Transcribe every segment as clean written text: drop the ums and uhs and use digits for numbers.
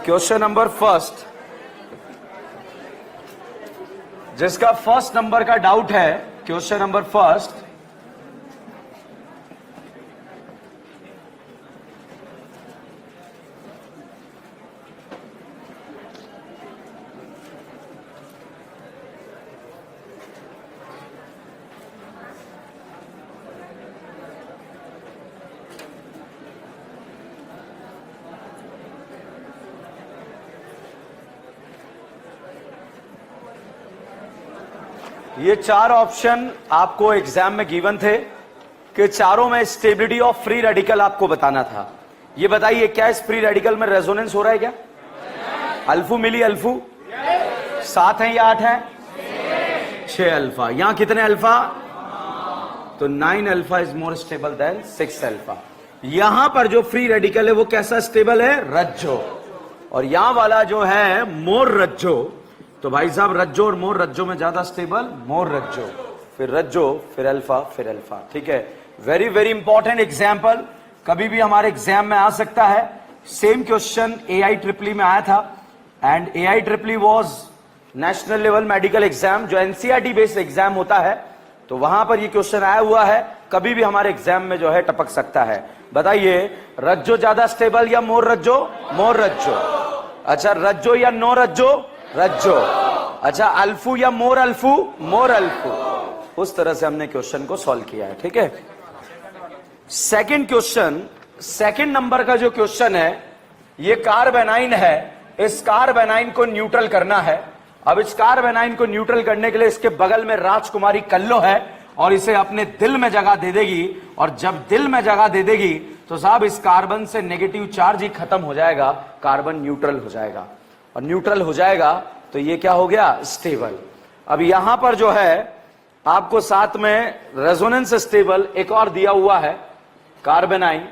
Question number first, जिसका first number का doubt है, क्वेश्चन नंबर फर्स्ट, ये चार ऑप्शन आपको एग्जाम में गिवन थे कि चारों में स्टेबिलिटी ऑफ फ्री रेडिकल आपको बताना था। ये बताइए क्या इस फ्री रेडिकल में रेजोनेंस हो रहा है क्या? अल्फू मिली अल्फू 7 है या 8 है? 6 अल्फा। यहां कितने अल्फा? तो 9 alpha is more stable then 6 alpha. यहां पर जो फ्री रेडिकल है वो कैसा स्टेबल है? रज्जो। और यहां वाला जो है मोर रज्जो, तो भाई साहब रज्जो और मोर रज्जो में ज्यादा स्टेबल मोर रज्जो, फिर रज्जो, फिर अल्फा, फिर अल्फा। ठीक है, वेरी वेरी इंपॉर्टेंट एग्जाम्पल, कभी भी हमारे एग्जाम में आ सकता है। सेम क्वेश्चन AIEEE में आया था and AIEEE was national level medical exam, जो NCERT बेस्ड एग्जाम होता है, तो वहां पर ये क्वेश्चन आया हुआ है, कभी भी हमारे एग्जाम में जो है टपक सकता है। बताइए रज्जो ज्यादा स्टेबल या मोर रज्जो? मोर रज्जो। अच्छा, रज्जो या नो रज्जो? रज्जो। अच्छा, अल्फू या मोर अल्फू? मोर अल्फू। उस तरह से हमने क्वेश्चन को सॉल्व किया है। ठीक है, सेकंड क्वेश्चन, सेकंड नंबर का जो क्वेश्चन है, ये कार्बेनाइन है। इस कार्बेनाइन को न्यूट्रल करना है। अब इस कार्बेनाइन को न्यूट्रल करने के लिए इसके बगल में राजकुमारी कल्लो है और इसे अपने दिल में जगह दे देगी, और जब दिल में जगह दे देगी तो साहब इस कार्बन से नेगेटिव चार्ज ही खत्म हो जाएगा, कार्बन न्यूट्रल हो जाएगा, और न्यूट्रल हो जाएगा तो ये क्या हो गया? स्टेबल। अब यहां पर जो है आपको साथ में रेजोनेंस स्टेबल एक और दिया हुआ है, कार्बेनाइन।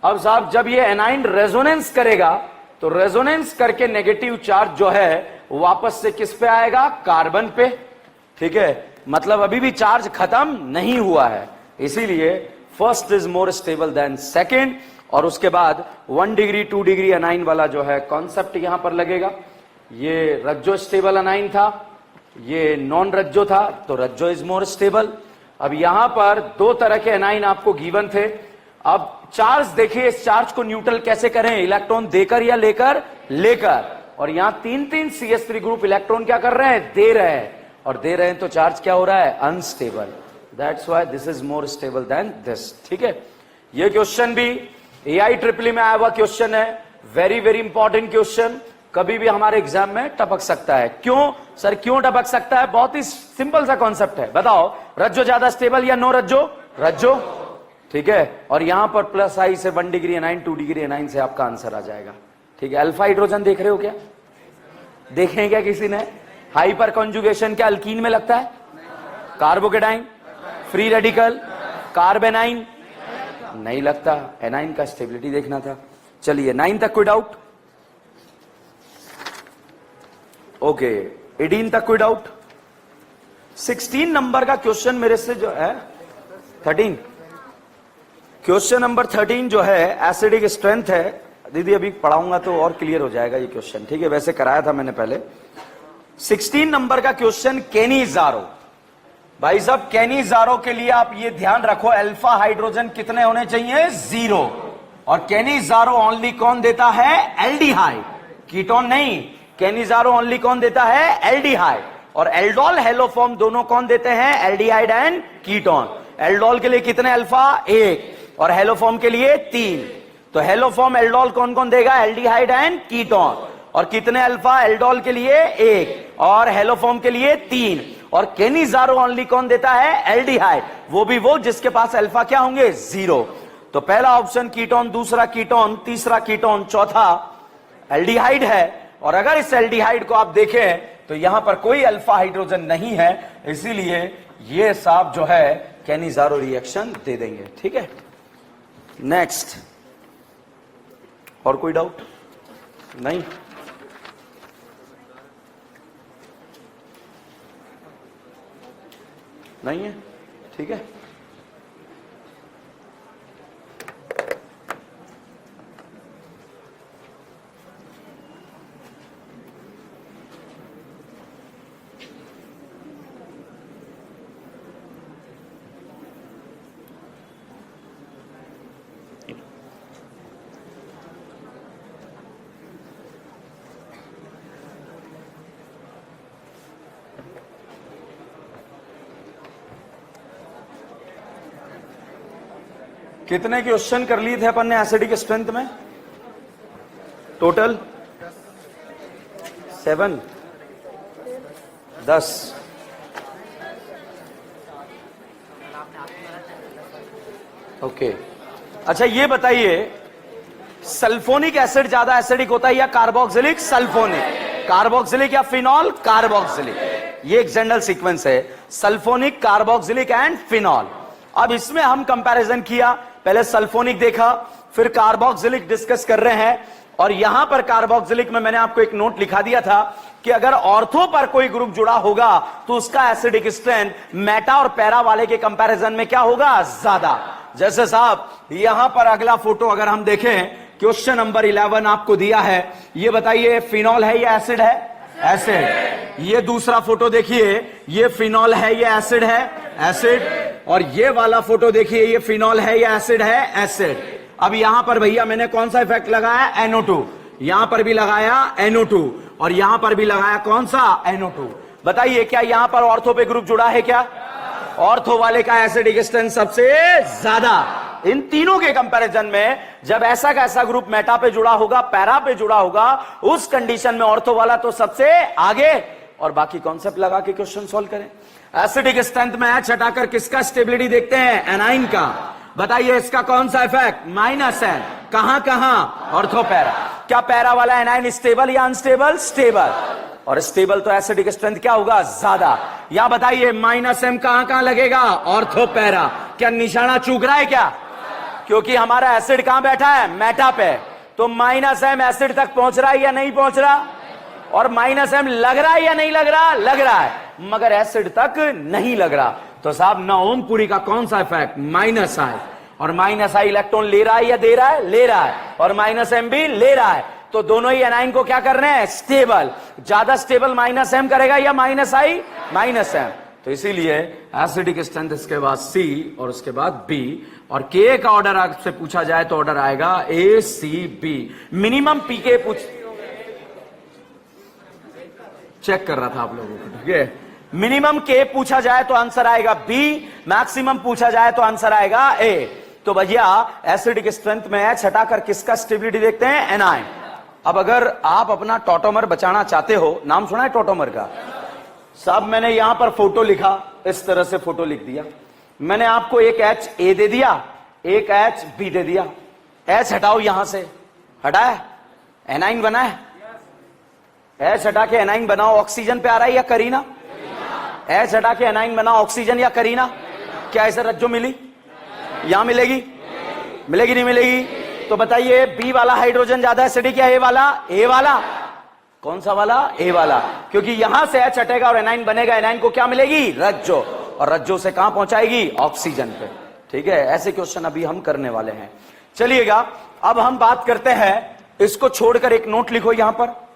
अब साहब जब ये एनाइन रेजोनेंस करेगा तो रेजोनेंस करके नेगेटिव चार्ज जो है वापस से किस पे आएगा? कार्बन पे। ठीक है, मतलब अभी भी चार्ज खत्म नहीं हुआ है, इसीलिए first is more stable then second. और उसके बाद 1 डिग्री 2 डिग्री अनाइन वाला जो है कॉन्सेप्ट यहां पर लगेगा। ये रज्जो स्टेबल अनाइन था, ये नॉन रज्जो था, तो रज्जो इज मोर स्टेबल। अब यहां पर दो तरह के अनाइन आपको गिवन थे। अब चार्ज देखिए, इस चार्ज को न्यूट्रल कैसे करें? इलेक्ट्रॉन देकर या लेकर? लेकर। और यहां 3 CH3 ग्रुप इलेक्ट्रॉन क्या कर रहे हैं? दे रहे हैं, और दे रहे हैं तो चार्ज क्या हो रहा है? Unstable. That's why this is more stable then this. ठीक है, ये क्वेश्चन भी AIEEE में आया हुआ क्वेश्चन है, वेरी वेरी इंपॉर्टेंट क्वेश्चन, कभी भी हमारे एग्जाम में टपक सकता है। क्यों सर, क्यों टपक सकता है? बहुत ही सिंपल सा कॉन्सेप्ट है। बताओ रज्जो ज्यादा स्टेबल या नो रज्जो? रज्जो। ठीक है, और यहां पर प्लस आई से 1 डिग्री अनाइन 2 डिग्री अनाइन से आपका आंसर आ जाएगा। ठीक है, अल्फा हाइड्रोजन देख रहे हो क्या? देखें क्या किसी ने? हाइपर कॉन्जुगेशन क्या अल्कीन में लगता है? कार्बोकेटाइन, फ्री रेडिकल, कार्बेनाइन नहीं लगता। एनाइन का स्टेबिलिटी देखना था। चलिए 9 तक कोई डाउट? ओके, 18 तक कोई डाउट? 16 नंबर का क्वेश्चन मेरे से जो है 13, क्वेश्चन नंबर 13 जो है एसिडिक स्ट्रेंथ है। दीदी अभी पढ़ाऊंगा तो और क्लियर हो जाएगा ये क्वेश्चन। ठीक है, वैसे कराया था मैंने पहले। 16 नंबर का क्वेश्चन केनीजारो। भाई साहब केनीजारो के लिए आप ये ध्यान रखो, अल्फा हाइड्रोजन कितने होने चाहिए? 0। और केनीजारो ओनली कौन देता है? एल्डिहाइड, कीटोन नहीं। केनीजारो ओनली कौन देता है? एल्डिहाइड। और एल्डोल हेलोफॉर्म दोनों कौन देते हैं? Aldehyde and ketone. एल्डोल के लिए कितने अल्फा? 1, और हेलोफॉर्म के लिए 3। तो हेलोफॉर्म एल्डोल कौन कौन देगा? Aldehyde and ketone. और कितने अल्फा? एल्डोल के लिए 1 और हेलोफॉर्म के लिए 3। और केनीजारो ओनली कौन देता है? एल्डिहाइड, वो भी वो जिसके पास अल्फा क्या होंगे? 0। तो पहला ऑप्शन कीटोन, दूसरा कीटोन, तीसरा कीटोन, चौथा एल्डिहाइड है। और अगर इस एल्डिहाइड को आप देखें तो यहां पर कोई अल्फा हाइड्रोजन नहीं है, इसीलिए ये साहब जो है केनीजारो रिएक्शन दे देंगे। ठीक है, नेक्स्ट। और कोई डाउट? नहीं? नहीं है? ठीक है, कितने क्वेश्चन कर लिए थे अपन ने एसिडिक स्ट्रेंथ में टोटल? 7 10। ओके अच्छा ये बताइए सल्फोनिक एसिड ज्यादा एसिडिक होता है या कार्बोक्सिलिक? सल्फोनिक। कार्बोक्सिलिक या फिनॉल? कार्बोक्सिलिक। ये एक जनरल सीक्वेंस है, सल्फोनिक, कार्बोक्सिलिक एंड फिनॉल। अब इसमें हम कंपैरिजन किया, पहले सल्फोनिक देखा, फिर कार्बोक्सिलिक डिस्कस कर रहे हैं। और यहां पर कार्बोक्सिलिक में मैंने आपको एक नोट लिखा दिया था कि अगर ऑर्थो पर कोई ग्रुप जुड़ा होगा तो उसका एसिडिक स्ट्रेंथ मेटा और पैरा वाले के कंपैरिजन में क्या होगा? ज्यादा। जैसे साहब यहां पर अगला फोटो अगर हम देखें, क्वेश्चन नंबर 11 आपको दिया है, ये बताइए फिनॉल है या एसिड है? एसिड। ये दूसरा फोटो देखिए, ये फिनॉल है या एसिड है? एसिड। और ये वाला फोटो देखिए, ये फिनॉल है या एसिड है? एसिड। अब यहां पर भैया मैंने कौन सा इफेक्ट लगाया? NO2। यहां पर भी लगाया NO2 और यहां पर भी लगाया कौन सा? NO2। बताइए क्या यहां पर ऑर्थो पे ग्रुप जुड़ा है क्या? ऑर्थो वाले का एसिडिक स्ट्रेंथ सबसे ज्यादा। इन तीनों के कंपैरिजन में जब ऐसा का ऐसा ग्रुप मेटा पे जुड़ा होगा, पैरा पे जुड़ा होगा, उस कंडीशन में ऑर्थो वाला तो सबसे आगे। और बाकी कॉन्सेप्ट लगा के क्वेश्चन सॉल्व करें। एसिडिक स्ट्रेंथ में H हटाकर किसका स्टेबिलिटी देखते हैं? एनाइन का। बताइए इसका कौन सा इफेक्ट? -N। कहां कहां? Ortho para. क्या पैरा वाला एनाइन स्टेबल या अनस्टेबल? स्टेबल। और स्टेबल तो एसिडिक स्ट्रेंथ क्या होगा? ज्यादा। या बताइए -M कहां कहां लगेगा? Ortho para. क्या निशाना चूक रहा है क्या? क्योंकि हमारा एसिड कहां बैठा है? मेटा पे। तो -M एसिड तक पहुंच रहा है या नहीं पहुंच रहा? और -M लग रहा है या नहीं लग रहा? लग रहा है, मगर एसिड तक नहीं लग रहा। तो साहब नओमपुरी का कौन सा इफेक्ट? -I। और -I इलेक्ट्रॉन ले रहा है या दे रहा है? ले रहा है। और -M भी ले रहा है। तो दोनों ही एनाइन को क्या कर रहे हैं? स्टेबल। ज्यादा स्टेबल -M करेगा या -I? -M। तो इसीलिए एसिडिक स्ट्रेंथ इसके बाद C और उसके बाद B। और K का ऑर्डर आपसे पूछा जाए तो ऑर्डर आएगा ACB। मिनिमम पीके चेक कर रहा था आप लोगों को, ठीक है। मिनिमम K पूछा जाए तो आंसर आएगा B, मैक्सिमम पूछा जाए तो आंसर आएगा A। तो भैया एसिडिक स्ट्रेंथ में H हटाकर किसका स्टेबिलिटी देखते हैं? एनाइन। अब अगर आप अपना टॉटोमर बचाना चाहते हो, नाम सुना है टॉटोमर का? साहब मैंने यहां पर फोटो लिखा, इस तरह से फोटो लिख दिया। मैंने आपको एक H A दे दिया, एक H B दे दिया। H हटाओ, यहां से हटाया, एनाइन बना है। H हटा के एनाइन बनाओ, ऑक्सीजन पे आ रहा है या करीना? H हटा के एनाइन बनाओ, ऑक्सीजन या करीना? क्या ऐसे रज्जो मिली? यहां मिलेगी? मिलेगी नहीं मिलेगी? तो बताइए बी वाला हाइड्रोजन ज्यादा एसिडिक या ए वाला? ए वाला। कौन सा वाला? ए वाला। क्योंकि यहां से H हटेगा और एनाइन बनेगा, एनाइन को क्या मिलेगी? रज्जो। और रज्जो से कहां पहुंचाएगी? ऑक्सीजन पे। ठीक है, ऐसे क्वेश्चन अभी हम करने वाले हैं। चलिएगा अब हम बात करते हैं, इसको छोड़कर एक नोट लिखो यहां पर।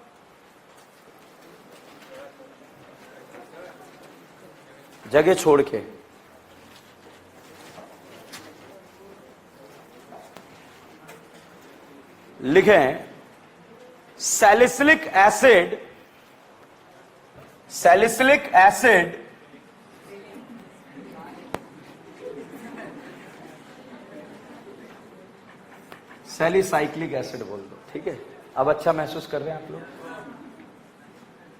जगह छोड़ के लिखें salicylic acid, salicylic acid salicylic acid बोल दो, ठीक है। अब अच्छा महसूस कर रहे हैं आप लोग?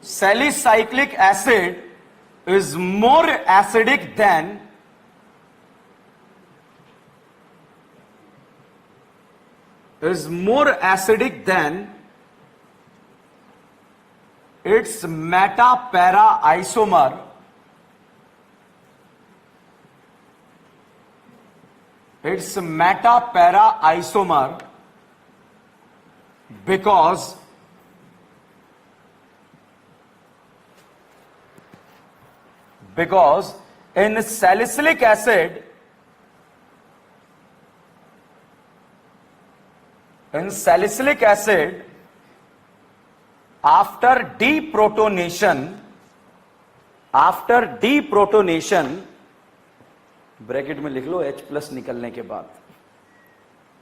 Salicylic acid is more acidic than its meta para isomer because in salicylic acid after deprotonation bracket में लिख लो H+ निकलने के बाद,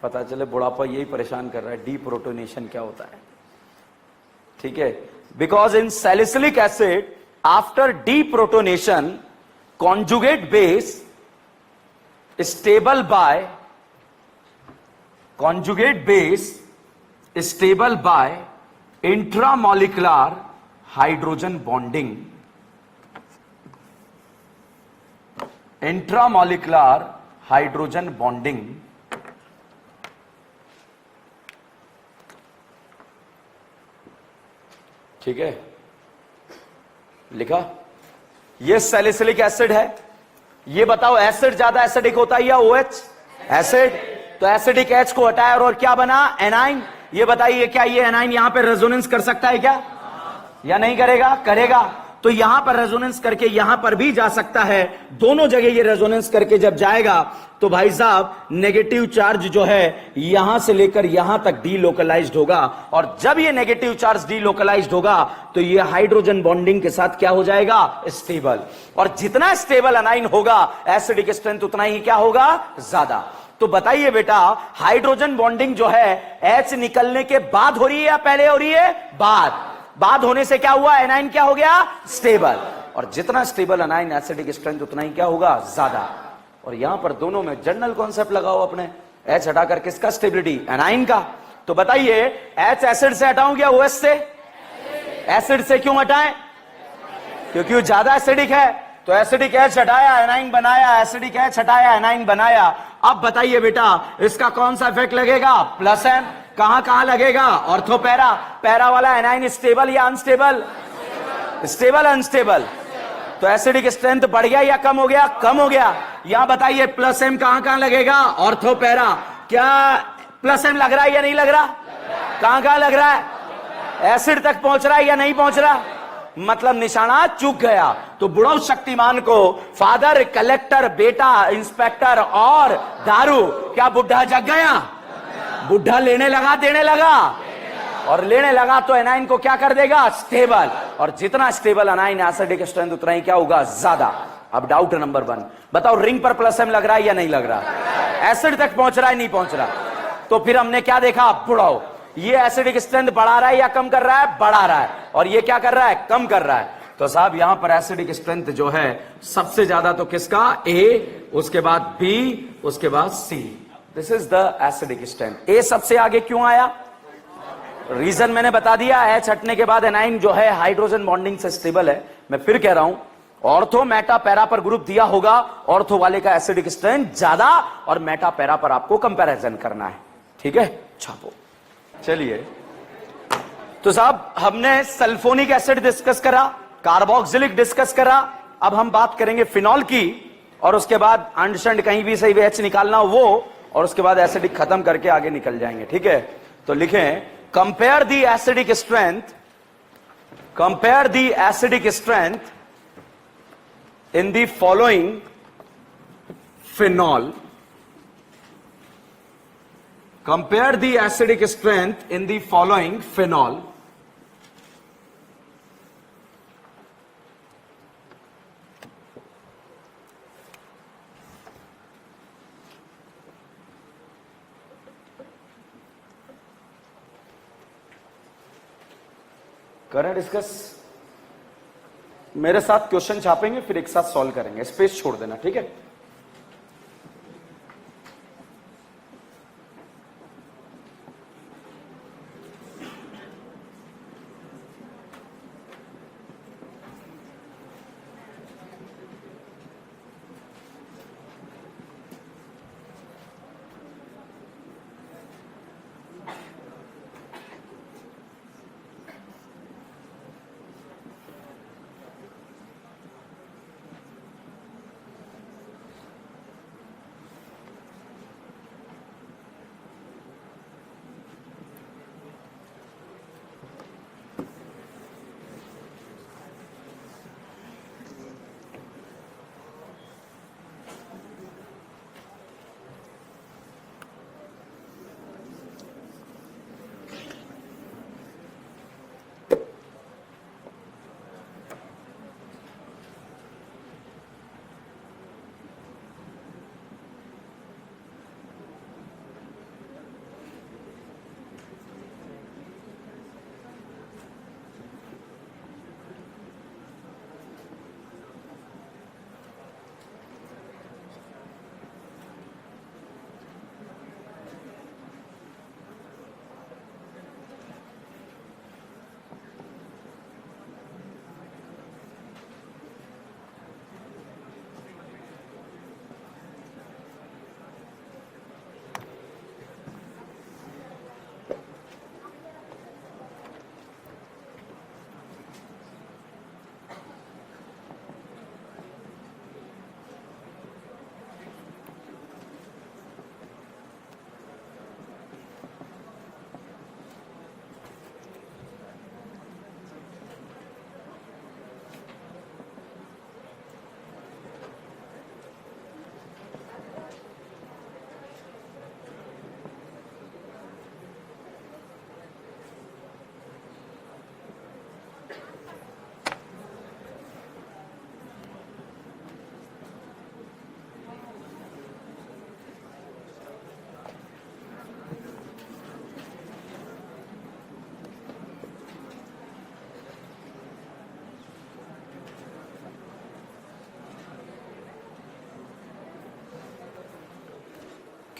पता चले बुढ़ापा यही परेशान कर रहा है, डीप्रोटोनेशन क्या होता है, ठीक है। Because in salicylic acid after deprotonation conjugate base stable by intramolecular hydrogen bonding. ठीक है, लिखा। ये सैलिसिलिक एसिड है। ये बताओ एसिड ज्यादा एसिडिक होता है या OH? एसिड। तो एसिडिक H को हटाया और क्या बना? एनाइन। ये बताइए क्या ये एनाइन यहां पे रेजोनेंस कर सकता है क्या या नहीं करेगा? करेगा। तो यहां पर रेजोनेंस करके यहां पर भी जा सकता है। दोनों जगह ये रेजोनेंस करके जब जाएगा तो भाई साहब नेगेटिव चार्ज जो है यहां से लेकर यहां तक डीलोकलाइज्ड होगा, और जब ये नेगेटिव चार्ज डीलोकलाइज्ड होगा तो ये हाइड्रोजन बॉन्डिंग के साथ क्या हो जाएगा? स्टेबल। और जितना स्टेबल अनाइन होगा एसिडिक स्ट्रेंथ उतना ही क्या होगा? ज्यादा। तो बताइए बेटा, हाइड्रोजन बॉन्डिंग जो है H निकलने के बाद हो रही है या पहले हो रही है? बाद होने से क्या हुआ? एनाइन क्या हो गया? स्टेबल। और जितना स्टेबल अनाइन एसिडिक स्ट्रेंथ उतना ही क्या होगा? ज्यादा। और यहां पर दोनों में जनरल कॉन्सेप्ट लगाओ अपने, H हटाकर किसका स्टेबिलिटी? एनाइन का। तो बताइए H एसिड से हटाऊं क्या OH से? एसिड से क्यों हटाएं? क्योंकि वो ज्यादा एसिडिक है। तो एसिडिक H हटाया, एनाइन बनाया, एसिडिक H हटाया, एनाइन बनाया। अब बताइए बेटा इसका कौन सा इफेक्ट लगेगा? +M। कहां लगेगा? Ortho para. पैरा वाला एनाइन स्टेबल या अनस्टेबल? Stable unstable? तो एसिडिक स्ट्रेंथ बढ़ गया या कम हो गया? कम हो गया। यहां बताइए +M कहां लगेगा? Ortho para. क्या +M लग रहा है या नहीं लग रहा? कहां लग रहा है? एसिड तक पहुंच रहा है या नहीं पहुंच रहा? मतलब निशाना चूक गया। तो बुढ़ऊ शक्तिमान को फादर, कलेक्टर, बेटा, इंस्पेक्टर और दारू, क्या बुढ़ा जग गया? बुढ़ा लेने लगा, देने लगा, और लेने लगा तो एनाइन को क्या कर देगा? स्टेबल। और जितना स्टेबल अनाइन एसिडिक स्ट्रेंथ उतना ही क्या होगा? ज्यादा। अब डाउट नंबर 1, बताओ रिंग पर +M लग रहा है या नहीं लग रहा? एसिड तक पहुंच रहा है, नहीं पहुंच रहा? तो फिर हमने क्या देखा? बुढ़ाओ ये एसिडिक स्ट्रेंथ बढ़ा रहा है या कम कर रहा है? बढ़ा रहा है। और ये क्या कर रहा है? कम कर रहा है। तो साहब यहां पर एसिडिक स्ट्रेंथ जो है सबसे ज्यादा तो किसका? A, उसके बाद B, उसके बाद C। This is the acidic strength. A सबसे आगे क्यों आया? रीजन मैंने बता दिया। H हटने के बाद एनाइन जो है हाइड्रोजन बॉन्डिंग से स्टेबल है। मैं फिर कह रहा हूं, ऑर्थो मेटा पैरा पर ग्रुप दिया होगा, ऑर्थो वाले का एसिडिक स्ट्रेंथ ज्यादा और मेटा पैरा पर आपको कंपैरिजन करना है। ठीक है, छापो। चलिए, तो साहब हमने सल्फोनिक एसिड डिस्कस करा, कार्बोक्सिलिक डिस्कस करा। अब हम बात करेंगे फिनॉल की, और उसके बाद अंडरस्टैंड कहीं भी सही H निकालना हो वो, और उसके बाद एसिडिक खत्म करके आगे निकल जाएंगे। ठीक है, तो लिखें compare the acidic strength in the following phenol. Compare the acidic strength in the following phenol. करें डिस्कस? मेरे साथ क्वेश्चन छापेंगे, फिर एक साथ सॉल्व करेंगे। स्पेस छोड़ देना, ठीक है?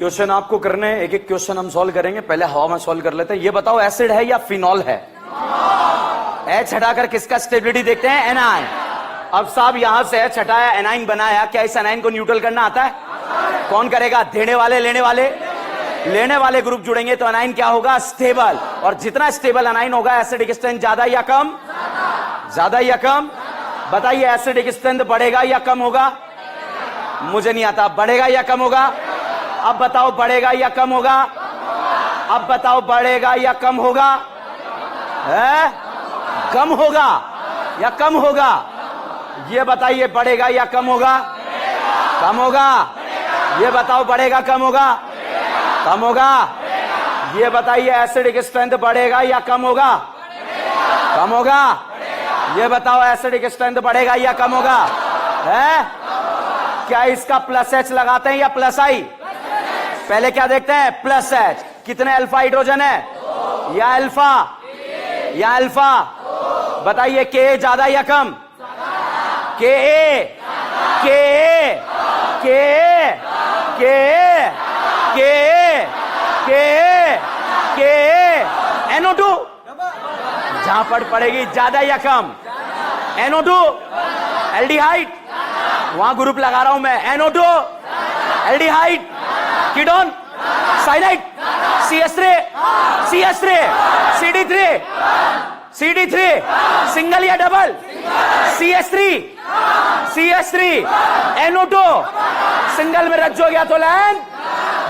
क्वेश्चन आपको करने, एक एक क्वेश्चन हम सॉल्व करेंगे। पहले हवा में सॉल्व कर लेते हैं। ये बताओ एसिड है या फिनॉल है? एच हटाकर किसका स्टेबिलिटी देखते हैं? एनाइन। अब साहब यहां से एच हटाया, एनाइन बनाया, क्या इस एनाइन को न्यूट्रल करना आता है? कौन करेगा? देने वाले, लेने वाले? लेने वाले ग्रुप जुड़ेंगे तो एनाइन क्या होगा? स्टेबल। और जितना स्टेबल एनाइन होगा एसिडिक स्ट्रेंथ ज्यादा या कम? ज्यादा या कम? बताइए एसिडिक स्ट्रेंथ बढ़ेगा या कम होगा? मुझे नहीं आता, बढ़ेगा या कम होगा? अब बताओ बढ़ेगा या कम होगा? अब बताओ बढ़ेगा या कम होगा? है? कम होगा या कम होगा? ये बताइए बढ़ेगा या कम होगा? कम होगा। ये बताओ बढ़ेगा कम होगा? कम होगा। ये बताइए एसिडिक स्ट्रेंथ बढ़ेगा या कम होगा? कम होगा। ये बताओ एसिडिक स्ट्रेंथ बढ़ेगा या कम होगा? है? क्या इसका प्लस एच लगाते हैं या प्लस आई? पहले क्या देखते हैं? Plus H. कितने अल्फा हाइड्रोजन है? या अल्फा या अल्फा? बताइए के ज्यादा या कम? के ए के ए के ए के ए के ए के ए के ए NO2 जहां पर पड़ेगी ज्यादा या कम? NO2 एल्डिहाइड, वहां ग्रुप लगा रहा हूं मैं। NO2 aldehyde, ketone, cyanide, CH3 CH3 CD3 CD3, single या double? CH3 CH3 NO2, single में रज्ज हो गया तो लैंड,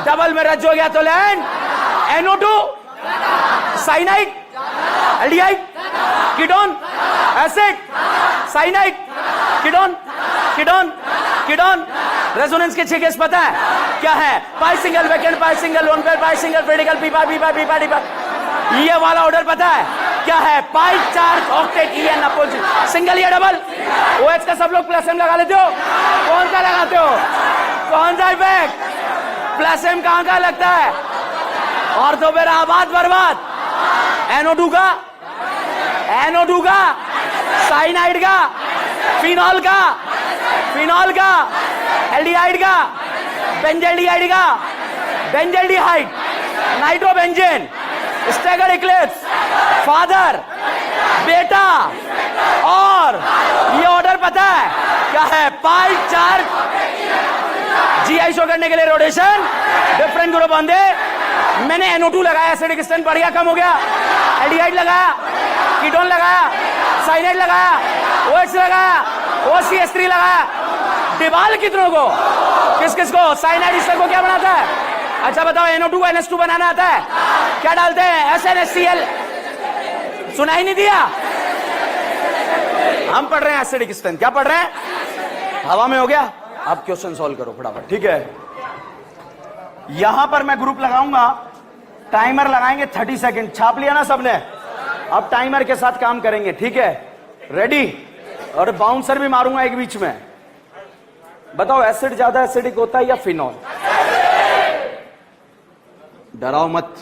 डबल में रज्ज हो गया तो land. NO2 cyanide, aldehyde, ketone, acid, cyanide, ketone, ketone, ketone. Resonance के 6 केस पता है क्या है? पाई सिंगल वेकेंट, पाई सिंगल लोन पेयर, पाई सिंगल क्रिटिकल, पीपा पीपा पीपा पीपा। ये वाला ऑर्डर पता है क्या है? Pi charge octet EN opposite, single या डबल? OH का सब लोग प्लस M लगा लेते हो? कौन सा लगाते हो? कौन सा इफेक्ट? प्लस M कहां का लगता है? और तो फिर आबाद बर्बाद। NO2 का, NO2 का, साइनाइड का, फिनॉल का, फिनॉल का, एल्डिहाइड का, बेंजल्डिहाइड का, बेंजल्डिहाइड, नाइट्रोबेंजेन, स्टेगर इक्लिप्स, फादर, बेटा। और ये ऑर्डर पता है क्या है? पाई चार्ज GI शो करने के लिए रोटेशन, डिफरेंट ग्रुप बंदे। मैंने NO2 लगाया, एसिडिक स्ट्रेंथ बढ़ गया, कम हो गया। एल्डिहाइड लगाया, कीटोन लगाया, साइनाइड लगाया, OH लगाया, OCH3 लगाया। डिबाल कितनों को? किस किस को? साइनाइड इस्टर को क्या बनाता है? अच्छा बताओ, NO2 को NH2 बनाना आता है? क्या डालते हैं? SNHCl। सुना ही नहीं दिया? हम पढ़ रहे हैं एसिडिक स्ट्रेंथ। क्या पढ़ रहे हैं? हवा में हो गया। अब क्वेश्चन सॉल्व करो फटाफट, ठीक है? यहां पर मैं ग्रुप लगाऊंगा, टाइमर लगाएंगे 30 सेकंड। छाप लिया ना सबने? अब टाइमर के साथ काम करेंगे, ठीक है? रेडी? और बाउंसर भी मारूंगा एक बीच में। बताओ एसिड ज्यादा एसिडिक होता है या फिनॉल? डराओ मत।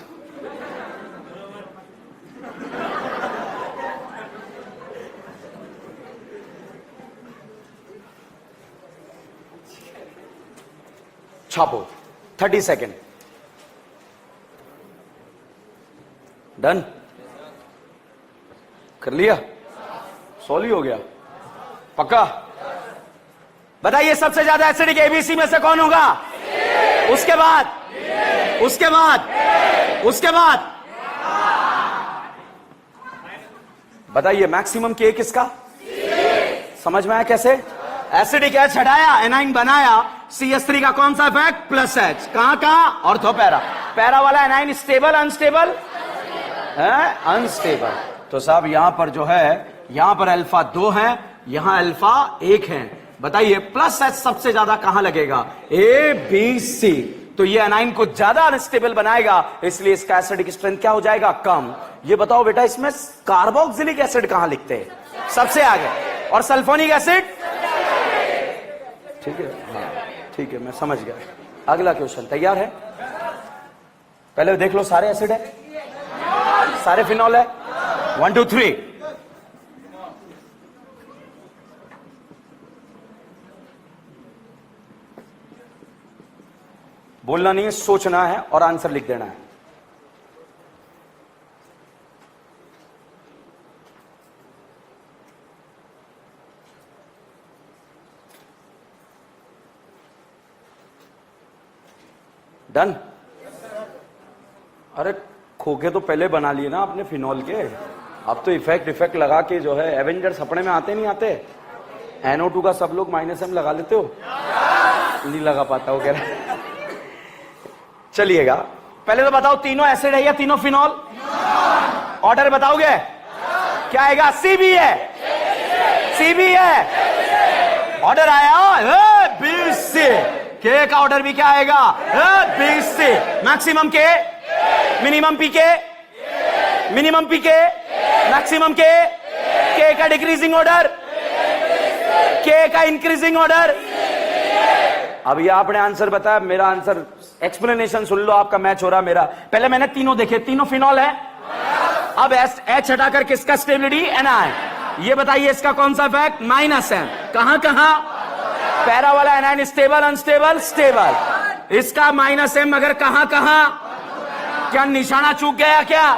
छापो 30 सेकेंड। डन? कर लिया? सॉल्व ही हो गया? पक्का? बताइए सबसे ज्यादा एसिडिक ABC में से कौन होगा? उसके बाद उसके बाद उसके बाद बताइए मैक्सिमम के किसका? समझ में आया कैसे? एसिडिक एच हटाया, एनाइन बनाया, CH3 का कौन सा इफेक्ट? Plus H. कहां कहां? Ortho para. पैरा वाला एनाइन स्टेबल अनस्टेबल है? अनस्टेबल। तो साहब यहां पर जो है, यहां पर अल्फा 2 है, यहां अल्फा 1 है। बताइए प्लस एच सबसे ज्यादा कहां लगेगा? ABC। तो ये एनाइन को ज्यादा अनस्टेबल बनाएगा, इसलिए इसका एसिडिक स्ट्रेंथ क्या हो जाएगा? कम। ये बताओ बेटा, इसमें कार्बोक्सिलिक एसिड कहां लिखते हैं? सबसे आगे। और सल्फोनिक एसिड? ठीक है, हाँ ठीक है, मैं समझ गया। अगला क्वेश्चन तैयार है? पहले देख लो, सारे एसिड है, सारे फिनॉल है। 1 2 3। बोलना नहीं है, सोचना है और आंसर लिख देना है। डन? अरे खोखे तो पहले बना लिए ना आपने फिनॉल के, अब तो इफेक्ट लगा के जो है एवेंजर्स अपने में आते नहीं आते। NO2 का सब लोग -M लगा लेते हो? नहीं लगा पाता हो, कह रहे। चलिएगा, पहले तो बताओ तीनों एसिड है या तीनों फिनॉल? ऑर्डर बताओगे? क्या आएगा? CB है, CB है। ऑर्डर आया BC, के का ऑर्डर भी क्या आएगा? BC। मैक्सिमम के, मिनिमम पी के, मिनिमम पी के, मैक्सिमम के का डिक्रीजिंग ऑर्डर, के का इंक्रीजिंग ऑर्डर। अब ये आपने आंसर बताया, मेरा आंसर एक्सप्लेनेशन सुन लो, आपका मैच हो रहा मेरा। पहले मैंने तीनों देखे, तीनों फिनॉल है। अब H हटाकर किसका स्टेबिलिटी? NI। ये बताइए इसका कौन सा इफेक्ट? -M। कहां कहां? पैरा वाला एनाइन स्टेबल, अनस्टेबल, स्टेबल। इसका -M अगर कहां कहां? क्या निशाना चूक गया क्या?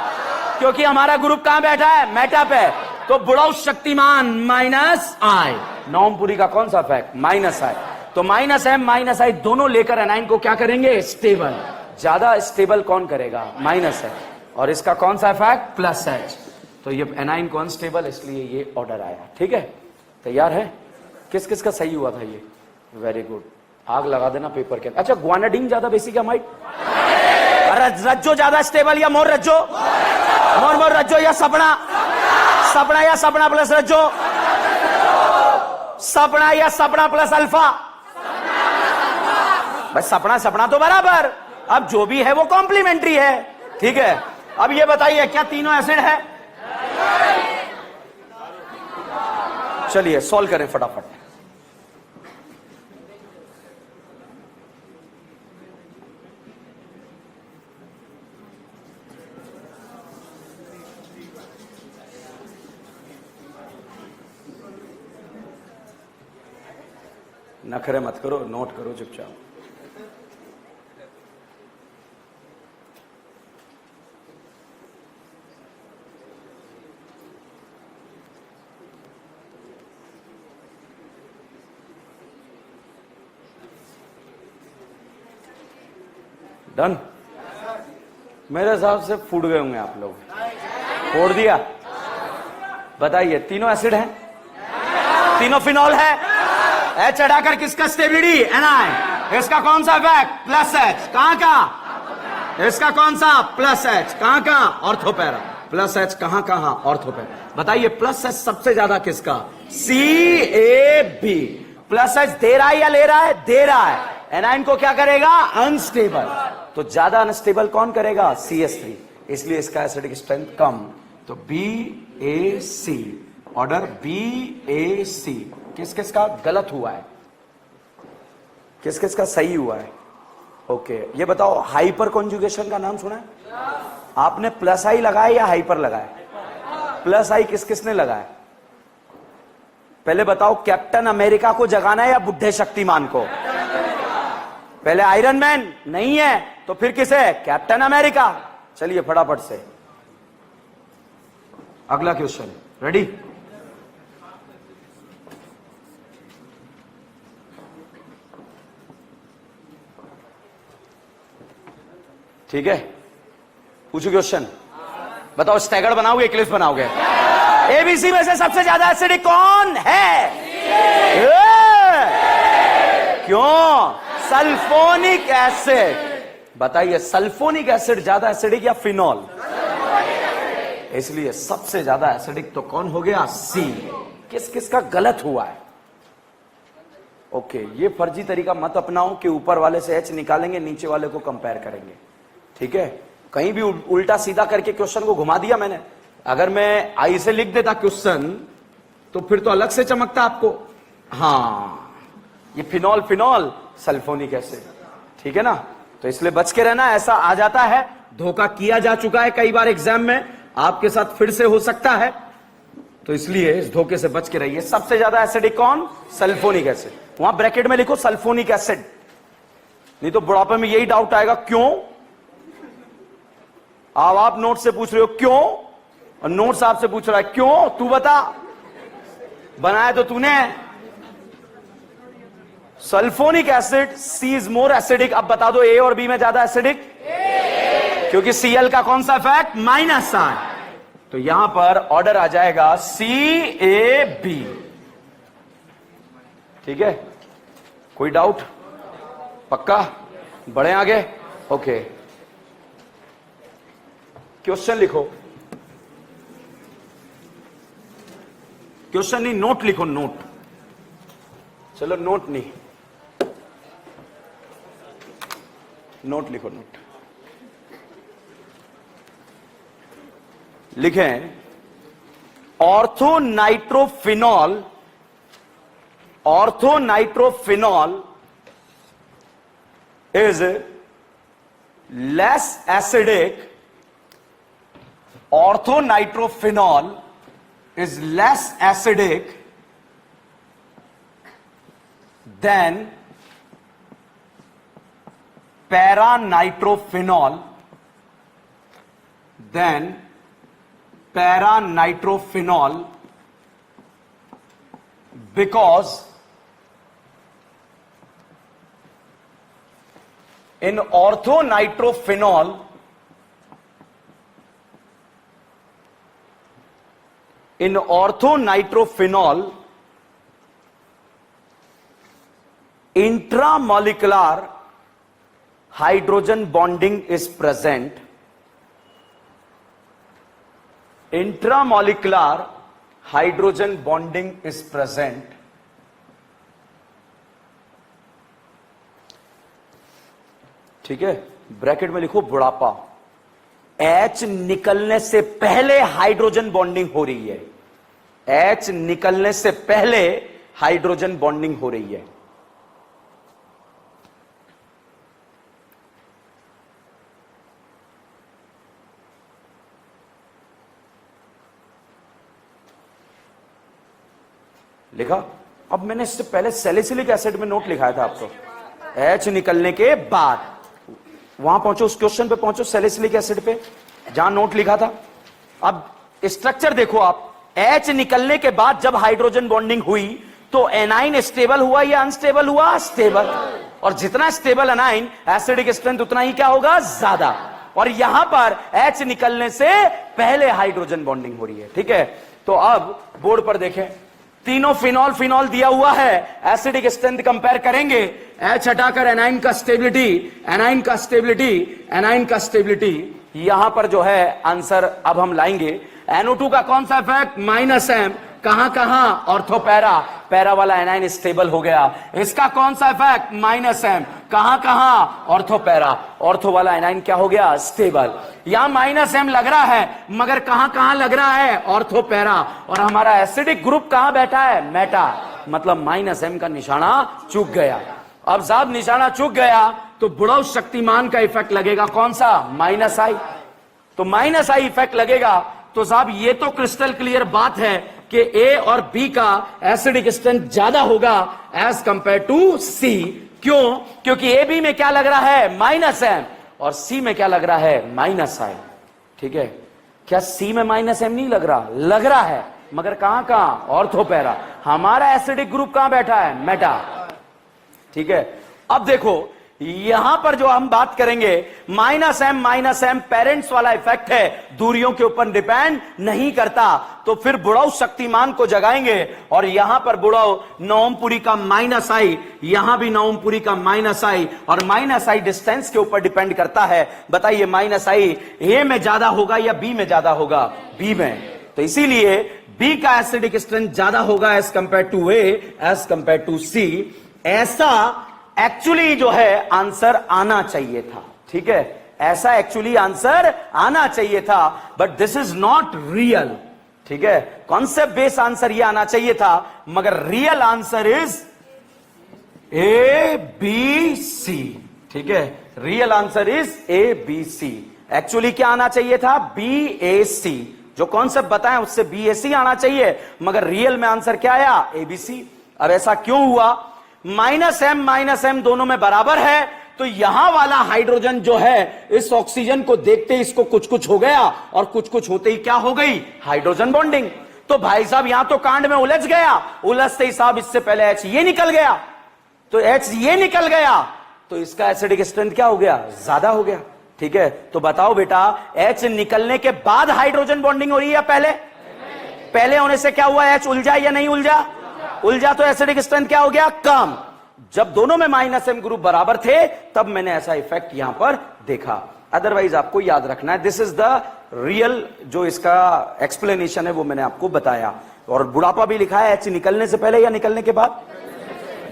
क्योंकि हमारा ग्रुप कहां बैठा है? मेटा पे। तो बुढ़ाऊ शक्तिमान -I। नॉमपुरी का कौन सा इफेक्ट? -I। तो -M -I दोनों लेकर एनाइन को क्या करेंगे? स्टेबल। ज्यादा स्टेबल कौन करेगा? -H। और इसका कौन सा इफेक्ट? +H। तो ये एनाइन को अनस्टेबल, इसलिए ये ऑर्डर आया। ठीक है, तैयार है? किस किस का सही हुआ था ये? वेरी गुड, आग लगा देना पेपर के। अच्छा, ग्वानाडीन ज्यादा बेसिक या माइट? रज्जो ज्यादा स्टेबल या मोर रज्जो? मोर रज्जो या सपना? सपना या सपना प्लस रज्जो? सपना या सपना प्लस अल्फा? बस सपना तो बराबर, अब जो भी है वो कॉम्प्लीमेंट्री है। ठीक है, अब ये बताइए क्या तीनों एसिड है? चलिए सॉल्व करें फटाफट। नखरे मत करो, नोट करो चुपचाप। डन? मेरे हिसाब से फूट गए होंगे आप लोग। फोड़ दिया? बताइए, तीनों एसिड है, तीनों फिनॉल है। H चढ़ाकर किसका स्टेबिलिटी? NI। इसका कौन सा इफेक्ट? +H। कहां का? इसका कौन सा? +H। कहां का? ऑर्थोपैरा। +H कहां कहां? ऑर्थोपैरा। बताइए +H सबसे ज्यादा किसका? CAB। +H दे रहा है या ले रहा है? दे रहा है। एनाइन को क्या करेगा? अनस्टेबल। तो ज्यादा अनस्टेबल कौन करेगा? CH3। इसलिए इसका एसिडिक स्ट्रेंथ कम। तो BAC, ऑर्डर BAC। किस किस का गलत हुआ है, किस किस का सही हुआ है? ओके, ये बताओ हाइपर कॉन्जुगेशन का नाम सुना है आपने? +I लगाया या हाइपर लगाया? +I किस किसने लगाया? पहले बताओ, कैप्टन अमेरिका को जगाना है या बुढ़े शक्तिमान को? पहले आयरन मैन नहीं है तो फिर किसे? Captain America. चलिए फटाफट से अगला क्वेश्चन, रेडी? ठीक है, पूछो क्वेश्चन। बताओ, स्टैगर्ड बनाओगे, इक्लिप्स बनाओगे? ABC में से सबसे ज्यादा एसिडिक कौन है? क्यों? Sulphonic acid. बताइए, सल्फोनिक एसिड ज्यादा एसिडिक या फिनॉल? इसलिए सबसे ज्यादा एसिडिक तो कौन हो गया? C। किस किस का गलत हुआ है? ओके, ये फर्जी तरीका मत अपनाओ कि ऊपर वाले से H निकालेंगे, नीचे वाले को कंपेयर करेंगे। ठीक है, कहीं भी उल्टा सीधा करके क्वेश्चन को घुमा दिया मैंने। अगर मैं I से लिख देता क्वेश्चन तो फिर तो अलग से चमकता आपको। हाँ, ये फिनॉल फिनॉल सल्फोनिक एसिड। ठीक है ना? तो इसलिए बच के रहना, ऐसा आ जाता है, धोखा किया जा चुका है कई बार एग्जाम में, आपके साथ फिर से हो सकता है। तो इसलिए इस धोखे से बच के रहिए। सबसे ज्यादा एसिडिक कौन? Sulphonic acid. वहां ब्रैकेट में लिखो सल्फोनिक एसिड। नहीं तो बुढ़ापे में यही डाउट आएगा, क्यों? अब आप नोट से पूछ रहे हो क्यों, और नोट्स आपसे पूछ रहा है क्यों, तू बता, बनाया तो तूने। Sulphonic acid C is more acidic. अब बता दो ए और बी में ज्यादा एसिडिक? क्योंकि Cl का कौन सा इफेक्ट? माइनस आय। तो यहां पर ऑर्डर आ जाएगा CAB। ठीक है, कोई डाउट? पक्का? बढ़े आगे? ओके, क्वेश्चन लिखो। क्वेश्चन नहीं, नोट लिखो, नोट। चलो नोट नहीं, नोट लिखो, नोट लिखें। Orthonitrophenol, orthonitrophenol is less acidic, orthonitrophenol is less acidic than paranitrophenol, because in orthonitrophenol intramolecular hydrogen bonding is present. Intramolecular hydrogen bonding is present. ठीक है, bracket में लिखो बुढ़ापा। H निकलने से पहले हाइड्रोजन बॉन्डिंग हो रही है। H निकलने से पहले हाइड्रोजन बॉन्डिंग हो रही है। लिखा? अब मैंने इससे पहले सैलिसिलिक एसिड में नोट लिखाया था आपको। H निकलने के बाद वहां पहुंचो, उस क्वेश्चन पे पहुंचो, सैलिसिलिक एसिड पे, जहां नोट लिखा था। अब स्ट्रक्चर देखो आप, H निकलने के बाद जब हाइड्रोजन बॉन्डिंग हुई तो एनाइन स्टेबल हुआ या अनस्टेबल हुआ? स्टेबल। और जितना स्टेबल एनाइन, एसिडिक स्ट्रेंथ उतना ही क्या होगा? ज्यादा। और यहां पर H निकलने से पहले हाइड्रोजन बॉन्डिंग हो रही है। ठीक है, तो अब बोर्ड पर देखें, तीनों फिनॉल फिनॉल दिया हुआ है, एसिडिक स्ट्रेंथ कंपेयर करेंगे। H हटाकर एनाइन का स्टेबिलिटी, एनाइन का स्टेबिलिटी, एनाइन का स्टेबिलिटी, यहां पर जो है आंसर अब हम लाएंगे। NO2 का कौन सा इफेक्ट? -M। कहां कहां? ऑर्थोपैरा, पैरा वाला एनाइन स्टेबल हो गया। इसका कौन सा इफेक्ट? -M। कहां कहां? ऑर्थोपैरा, ऑर्थो वाला एनाइन क्या हो गया? स्टेबल। यहां -M लग रहा है, मगर कहां कहां लग रहा है? ऑर्थोपैरा। और हमारा एसिडिक ग्रुप कहां बैठा है? मेटा, मतलब -M का निशाना चूक गया। अब साहब निशाना चूक गया तो बुढ़ऊ शक्तिमान का इफेक्ट लगेगा, कौन सा? -I। तो -I इफेक्ट लगेगा। तो साहब ये तो क्रिस्टल क्लियर बात है कि ए और बी का एसिडिक स्ट्रेंथ ज्यादा होगा एज कंपेयर टू सी। क्यों? क्योंकि ए बी में क्या लग रहा है? -M, और सी में क्या लग रहा है? -I। ठीक है, क्या सी में -M नहीं लग रहा? लग रहा है, मगर कहां कहां? ऑर्थोपैरा। हमारा एसिडिक ग्रुप कहां बैठा है? मेटा। ठीक है, अब देखो यहां पर जो हम बात करेंगे, -M पेरेंट्स वाला इफेक्ट है, दूरियों के ऊपर डिपेंड नहीं करता। तो फिर बुढ़ऊ शक्तिमान को जगाएंगे, और यहां पर बुढ़ऊ नवमपुरी का -I, यहां भी नवमपुरी का -I, और -I डिस्टेंस के ऊपर डिपेंड करता है। बताइए -I ए में ज्यादा होगा या बी में ज्यादा होगा? बी में। तो इसीलिए बी का एसिडिक स्ट्रेंथ ज्यादा होगा as compare to A, as compare to C. ऐसा एक्चुअली जो है आंसर आना चाहिए था। ठीक है, ऐसा एक्चुअली आंसर आना चाहिए था, but this is not real. ठीक है, कॉन्सेप्ट बेस्ड आंसर ये आना चाहिए था, मगर रियल आंसर इज ABC। ठीक है, real answer is ABC। Actually क्या आना चाहिए था? BAC। जो कॉन्सेप्ट बताएं उससे BAC आना चाहिए, मगर रियल में आंसर क्या आया? ABC। अब ऐसा क्यों हुआ? -M दोनों में बराबर है, तो यहां वाला हाइड्रोजन जो है इस ऑक्सीजन को देखते इसको कुछ कुछ हो गया और कुछ कुछ होते ही क्या हो गई, हाइड्रोजन बॉन्डिंग। तो भाई साहब यहां तो कांड में उलझ गया, उलझते ही साहब इससे पहले H ये निकल गया, तो H ये निकल गया तो इसका एसिडिक स्ट्रेंथ क्या हो गया, ज्यादा हो गया। ठीक है, तो बताओ बेटा H निकलने के बाद हाइड्रोजन बॉन्डिंग हो रही है या पहले? पहले होने से क्या हुआ, H उलझा या नहीं उलझा? उलझा तो एसिडिक स्ट्रेंथ क्या हो गया, कम। जब दोनों में -M ग्रुप बराबर थे तब मैंने ऐसा इफेक्ट यहां पर देखा। अदरवाइज आपको याद रखना है, दिस इज द रियल जो इसका एक्सप्लेनेशन है वो मैंने आपको बताया। और बुढ़ापा भी लिखा है H निकलने से पहले या निकलने के बाद।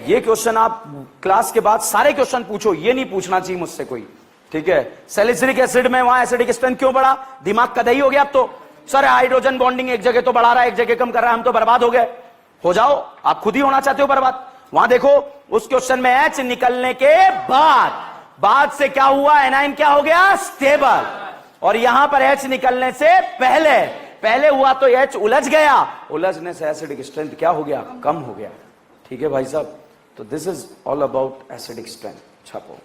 ये क्वेश्चन आप क्लास के बाद सारे क्वेश्चन पूछो, ये नहीं पूछना चाहिए मुझसे कोई। ठीक है, सैलिसिलिक एसिड में वहां एसिडिक स्ट्रेंथ क्यों बढ़ा, दिमाग का दही हो गया अब तो। सर हाइड्रोजन बॉन्डिंग एक जगह तो बढ़ा रहा है एक जगह कम कर रहा है, हम तो बर्बाद हो गए। हो जाओ, आप खुद ही होना चाहते हो बर्बाद। वहां देखो उस क्वेश्चन में H निकलने के बाद से क्या हुआ, एनाइन क्या हो गया, स्टेबल। और यहां पर H निकलने से पहले हुआ तो H उलझ गया, उलझने से एसिडिक स्ट्रेंथ क्या हो गया, कम हो गया। ठीक है भाई साहब, तो this is all about acidic strength. छापो।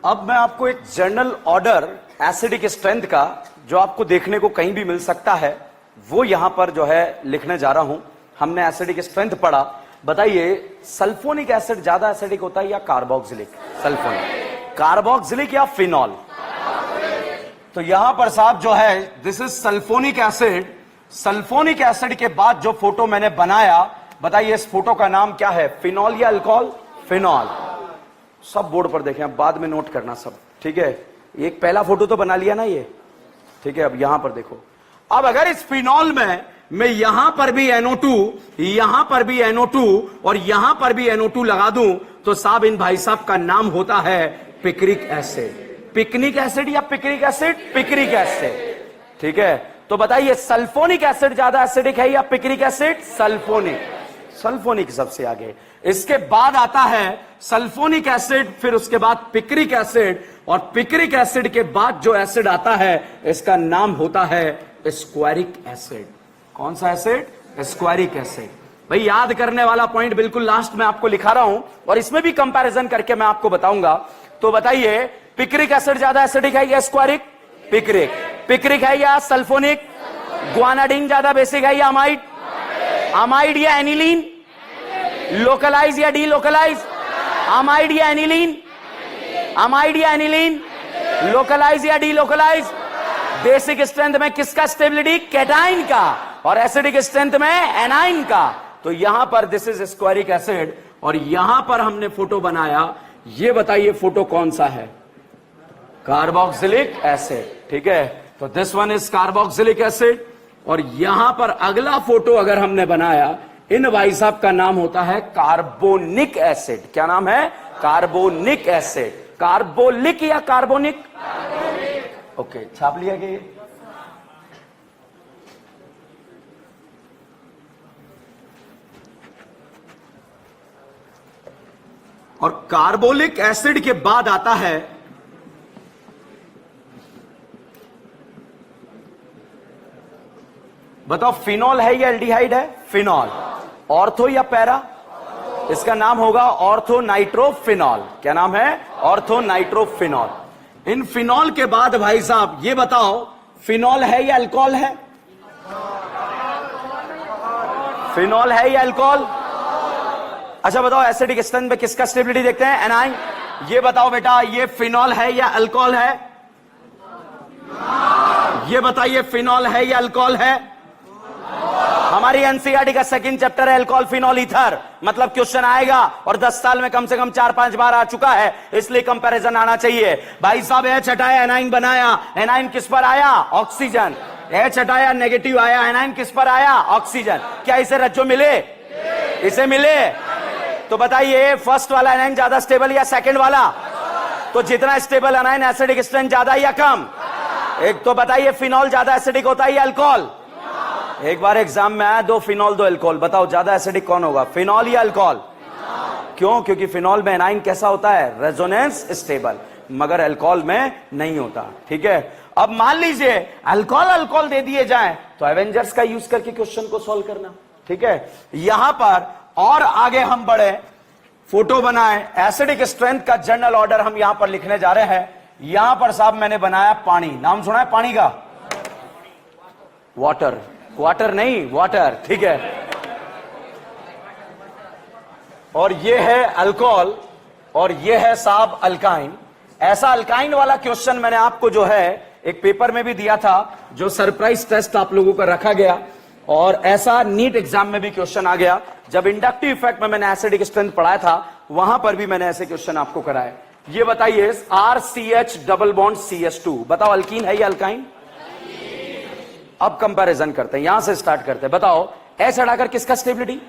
अब मैं आपको एक जनरल ऑर्डर एसिडिक स्ट्रेंथ का जो आपको देखने को कहीं भी मिल सकता है वो यहां पर जो है लिखने जा रहा हूं। हमने एसिडिक स्ट्रेंथ पढ़ा, बताइए सल्फोनिक एसिड ज्यादा एसिडिक होता है या कार्बोक्सिलिक? सल्फोनिक, कार्बोक्सिलिक या फिनॉल? तो यहां पर साहब जो है this is sulphonic acid. Sulphonic acid के बाद जो फोटो मैंने बनाया, बताइए इस फोटो का नाम क्या है, फिनॉल या अल्कोहल? फिनॉल। सब बोर्ड पर देखें, अब बाद में नोट करना सब। ठीक है, एक पहला फोटो तो बना लिया ना ये। ठीक है, अब यहां पर देखो, अब अगर इस फिनॉल में मैं यहां पर भी NO2, यहां पर भी NO2 और यहां पर भी NO2 लगा दूं तो साहब इन भाई साहब का नाम होता है पिक्रिक एसिड। पिकनिक एसिड या पिक्रिक एसिड? Picric acid. ठीक है, तो बताइए सल्फोनिक एसिड ज्यादा एसिडिक है या पिक्रिक एसिड? सल्फोनिक। सल्फोनिक सबसे आगे, इसके बाद आता है सल्फोनिक एसिड, फिर उसके बाद पिक्रिक एसिड, और पिक्रिक एसिड के बाद जो एसिड आता है इसका नाम होता है स्क्वायरिक एसिड। कौन सा एसिड? स्क्वायरिक एसिड। भाई याद करने वाला पॉइंट बिल्कुल लास्ट में आपको लिखा रहा हूं और इसमें भी कंपैरिजन करके मैं आपको बताऊंगा। तो बताइए पिक्रिक एसिड ज्यादा एसिडिक है या स्क्वायरिक? पिक्रिक। पिक्रिक है या सल्फोनिक? ग्वानाडीन ज्यादा बेसिक है या अमाइड? अमाइड या एनिलीन? लोकलाइज या डीलोकलाइज? अमाइड या एनिलीन? अमाइड या एनिलीन? लोकलाइज या डीलोकलाइज? बेसिक स्ट्रेंथ में किसका स्टेबिलिटी? कैटाइन का, और एसिडिक स्ट्रेंथ में एनाइन का। तो यहां पर दिस इज स्क्वायरिक एसिड और यहां पर हमने फोटो बनाया, ये बताइए फोटो कौन सा है? Carboxylic acid. ठीक है, तो this one is carboxylic acid. और यहां पर अगला फोटो अगर हमने बनाया, इन भाई साहब का नाम होता है कार्बोनिक एसिड। क्या नाम है? Carbonic acid. कार्बोलिक या कार्बोनिक? ओके, छाप लिया गया। और कार्बोलिक एसिड के बाद आता है बताओ फिनॉल है या एल्डिहाइड है? फिनॉल। ऑर्थो या पैरा? इसका नाम होगा ऑर्थो नाइट्रोफिनॉल। क्या नाम है? Ortho nitrophenol. इन फिनॉल के बाद भाई साहब ये बताओ फिनॉल है या अल्कोहल है? फिनॉल है या अल्कोहल? अच्छा बताओ एसिडिक स्ट्रेंथ में किसका स्टेबिलिटी देखते हैं? एनाइन। ये बताओ बेटा ये फिनॉल है या अल्कोहल है? ये बताइए फिनॉल है या अल्कोहल है? हमारी एनसीईआरटी का सेकंड चैप्टर है अल्कोहल फिनॉल ईथर। मतलब क्वेश्चन आएगा और 10 साल में कम से कम 4-5 बार आ चुका है, इसलिए कंपैरिजन आना चाहिए। भाई साहब H हटाया एनाइन बनाया, एनाइन किस पर आया? ऑक्सीजन। H हटाया नेगेटिव आया, एनाइन किस पर आया? ऑक्सीजन। क्या इसे रज्जो मिले? इसे मिले? तो बताइए फर्स्ट वाला एनाइन ज्यादा स्टेबल या सेकंड वाला? तो जितना स्टेबल एनाइन एसिडिक स्ट्रेंथ ज्यादा या कम? एक तो बताइए फिनॉल ज्यादा एसिडिक होता है या अल्कोहल? एक बार एग्जाम में आया दो फिनॉल दो अल्कोहल, बताओ ज्यादा एसिडिक कौन होगा? फिनॉल या अल्कोहल? क्यों? क्योंकि फिनॉल में एनाइन कैसा होता है? रेजोनेंस स्टेबल, मगर अल्कोहल में नहीं होता। ठीक है, अब मान लीजिए अल्कोहल अल्कोहल दे दिए जाएं तो एवेंजर्स का यूज करके क्वेश्चन को सॉल्व करना, ठीक है। यहां पर और आगे हम बढ़े, फोटो बनाए, एसिडिक स्ट्रेंथ का जनरल ऑर्डर हम यहां पर लिखने जा रहे हैं। यहां पर साहब मैंने बनाया पानी, नाम सुना है पानी का? वाटर, क्वार्टर नहीं वाटर, ठीक है। और ये है अल्कोहल और ये है साहब अल्काइन। ऐसा अल्काइन वाला क्वेश्चन मैंने आपको जो है एक पेपर में भी दिया था, जो सरप्राइज टेस्ट आप लोगों का रखा गया, और ऐसा नीट एग्जाम में भी क्वेश्चन आ गया। जब इंडक्टिव इफेक्ट में मैंने एसिडिक स्ट्रेंथ पढ़ाया था, वहां पर भी मैंने ऐसे क्वेश्चन आपको कराए। ये बताइए RCH डबल बॉन्ड CH2, बताओ अल्कीन है या अल्काइन? अब कंपैरिजन करते हैं, यहां से स्टार्ट करते हैं। बताओ एच हटाकर किसका स्टेबिलिटी?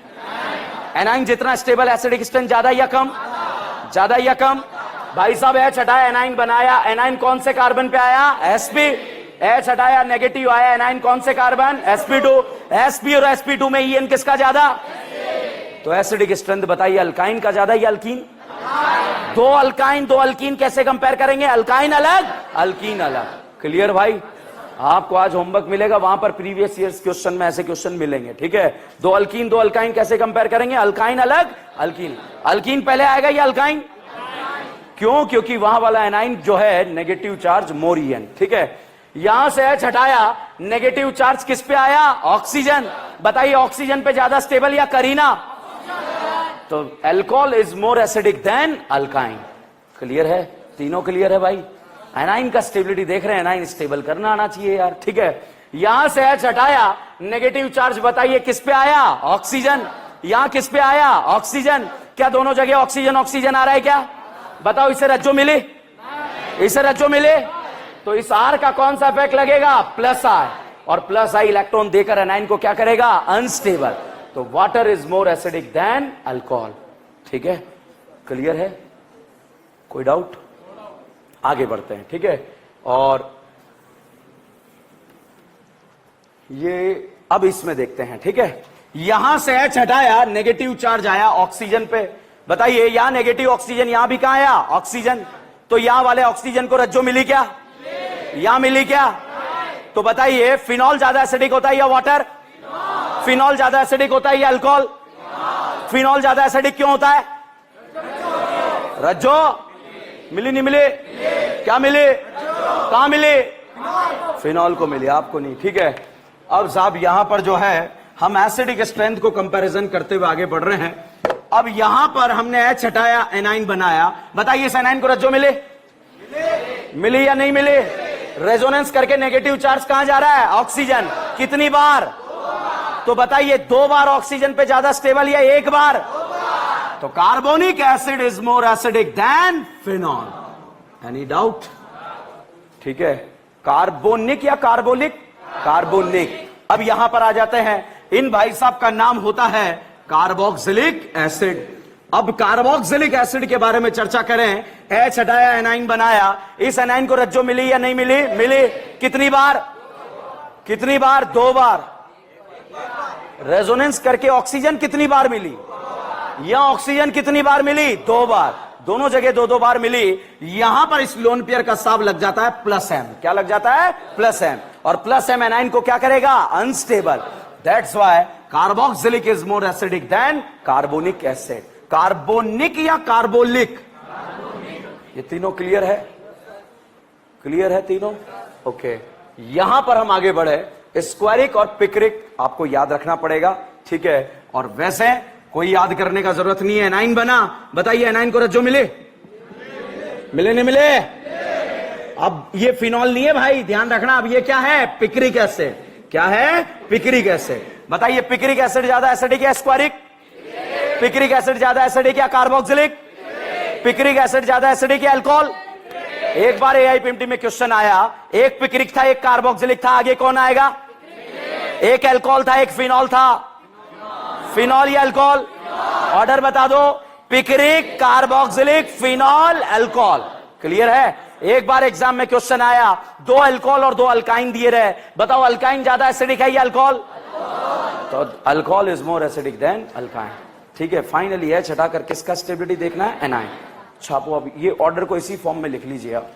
एनाइन जितना स्टेबल, एसिडिक स्ट्रेंथ ज्यादा या कम? ज्यादा या कम? भाई साहब एच हटाया, एनाइन बनाया, एनाइन कौन से कार्बन पे आया? sp। एच हटाया, नेगेटिव आया, एनाइन कौन से कार्बन? sp2। sp और sp2 में En किसका ज्यादा? तो एसिडिक स्ट्रेंथ बताइए अल्काइन का ज्यादा या अल्कीन? दो अल्काइन दो अल्कीन कैसे कंपेयर करेंगे? अल्काइन अलग, अल्कीन अलग। क्लियर भाई? आपको आज होमवर्क मिलेगा, वहां पर प्रीवियस ईयर्स क्वेश्चन में ऐसे क्वेश्चन मिलेंगे, ठीक है। दो अल्कीन दो अल्काइन कैसे कंपेयर करेंगे? अल्काइन अलग, अल्कीन। अल्कीन पहले आएगा या अल्काइन? क्यों? क्योंकि वहां वाला एनाइन जो है नेगेटिव चार्ज मोर En, ठीक है। यहां से एच हटाया, नेगेटिव चार्ज किस पे आया? ऑक्सीजन। बताइए ऑक्सीजन पे ज्यादा स्टेबल या करीना? तो alcohol is more acidic then alkyne. Clear है? तीनों क्लियर है भाई? एनाइन का स्टेबिलिटी देख रहे हैं, एनाइन स्टेबल करना आना चाहिए यार, ठीक है। यहां से एच हटाया, नेगेटिव चार्ज बताइए किस पे आया? ऑक्सीजन। यहां किस पे आया? ऑक्सीजन। क्या दोनों जगह ऑक्सीजन ऑक्सीजन आ रहा है क्या? बताओ इसे रज्जो मिले? इसे रज्जो मिले तो इस आर का कौन सा इफेक्ट लगेगा? प्लस आई, और प्लस आई इलेक्ट्रॉन देकर एनाइन को क्या करेगा? अनस्टेबल। तो water is more acidic then alcohol, ठीक है। क्लियर है? कोई डाउट? आगे बढ़ते हैं, ठीक है। और ये अब इसमें देखते हैं, ठीक है। यहां से एच हटाया, नेगेटिव चार्ज आया ऑक्सीजन पे। बताइए यहां नेगेटिव ऑक्सीजन, यहां भी कहां आया? ऑक्सीजन। तो यहां वाले ऑक्सीजन को रज्जो मिली क्या? यहां मिली क्या? तो बताइए फिनॉल ज्यादा एसिडिक होता है या वाटर? फिनॉल ज्यादा एसिडिक होता है या अल्कोहल? फिनॉल ज्यादा एसिडिक क्यों होता है? रज्जो मिली नहीं मिली? क्या मिली? कहां मिली? फिनॉल को मिली, आपको नहीं, ठीक है। अब साहब यहां पर जो है हम एसिडिक स्ट्रेंथ को कंपैरिजन करते हुए आगे बढ़ रहे हैं। अब यहां पर हमने एच हटाया, एनाइन बनाया। बताइए इस एनाइन को रज्जो मिले? मिली या नहीं मिली? रेजोनेंस करके नेगेटिव चार्ज कहां जा रहा है? ऑक्सीजन। कितनी बार? तो बताइए दो बार ऑक्सीजन पे ज्यादा स्टेबल या एक बार? तो carbonic acid is more acidic then phenol. Any doubt? ठीक है। कार्बोनिक या कार्बोलिक? कार्बोनिक। अब यहां पर आ जाते हैं, इन भाई साहब का नाम होता है कार्बोक्सिलिक एसिड। अब कार्बोक्सिलिक एसिड के बारे में चर्चा करें। एच हटाया, एनाइन बनाया। इस एनाइन को रज्जो मिली या नहीं मिली? मिली। कितनी बार? कितनी बार? दो बार। रेजोनेंस करके ऑक्सीजन कितनी बार मिली? या ऑक्सीजन कितनी बार मिली? दो बार। दोनों जगह दो दो बार मिली। यहां पर इस लोन पेयर का साब लग जाता है प्लस एम। क्या लग जाता है? Plus M. और प्लस एम एनाइन को क्या करेगा? Unstable. That's why carboxylic is more acidic than carbonic acid. Carbonic या कार्बोलिक? ये तीनों क्लियर है? क्लियर है तीनों? ओके। यहां पर हम आगे बढ़े। स्क्वायरिक और पिक्रिक आपको याद रखना पड़ेगा, ठीक है। और वैसे कोई याद करने का जरूरत नहीं है। एनाइन बना, बताइए एनाइन को रज्जो मिले? मिले नहीं मिले? अब ये फिनॉल नहीं है भाई, ध्यान रखना। अब ये क्या है? Picric acid. क्या है? Picric acid. बताइए पिक्रिक एसिड ज्यादा एसिडिक या स्क्वायरिक? पिक्रिक एसिड ज्यादा एसिडिक या कार्बोक्सिलिक? पिक्रिक एसिड ज्यादा एसिडिक या अल्कोहल? एक बार एआईपीएमटी में क्वेश्चन आया, एक पिक्रिक था एक कार्बोक्सिलिक था, आगे कौन आएगा? एक अल्कोहल था एक फिनॉल था। फिनॉल या अल्कोहल? ऑर्डर बता दो। Picric, carboxylic, phenol, alcohol. Clear है? एक बार एग्जाम में क्वेश्चन आया, दो अल्कोहल और दो अल्काइन दिए रहे, बताओ अल्काइन ज्यादा एसिडिक है या अल्कोहल? तो alcohol is more acidic then alkyne, ठीक है। फाइनली एच हटाकर किसका स्टेबिलिटी देखना है? एनाइन। छापो अब ये ऑर्डर को इसी फॉर्म में लिख लीजिए आप।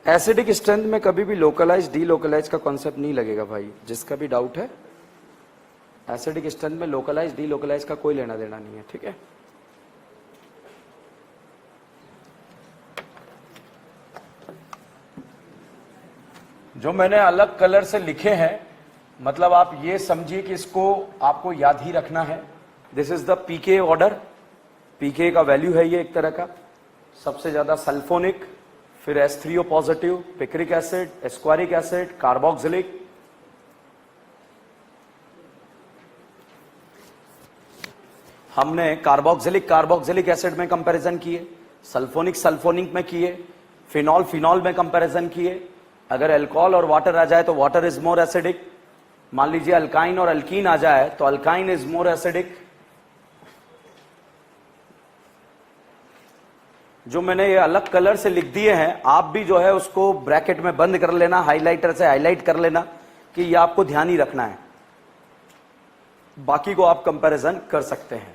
एसिडिक स्ट्रेंथ में कभी भी लोकलाइज डीलोकलाइज का कॉन्सेप्ट नहीं लगेगा भाई, जिसका भी डाउट है। एसिडिक स्ट्रेंथ में लोकलाइज डीलोकलाइज का कोई लेना देना नहीं है, ठीक है। जो मैंने अलग कलर से लिखे हैं, मतलब आप ये समझिए कि इसको आपको याद ही रखना है। This is the pK order. PK का वैल्यू है ये एक तरह का, सबसे ज्यादा सल्फोनिक, फिर H3O positive, picric acid, squaric acid, carboxylic. हमने कार्बोक्सिलिक एसिड में कंपैरिजन किए, सल्फोनिक में किए, फिनॉल में कंपैरिजन किए। अगर अल्कोहल और वाटर आ जाए तो वाटर इज मोर एसिडिक। मान लीजिए अल्काइन और अल्कीन आ जाए तो अल्काइन इज मोर एसिडिक। जो मैंने ये अलग कलर से लिख दिए हैं, आप भी जो है उसको ब्रैकेट में बंद कर लेना, हाइलाइटर से हाईलाइट कर लेना कि ये आपको ध्यान ही रखना है। बाकी को आप कंपैरिजन कर सकते हैं।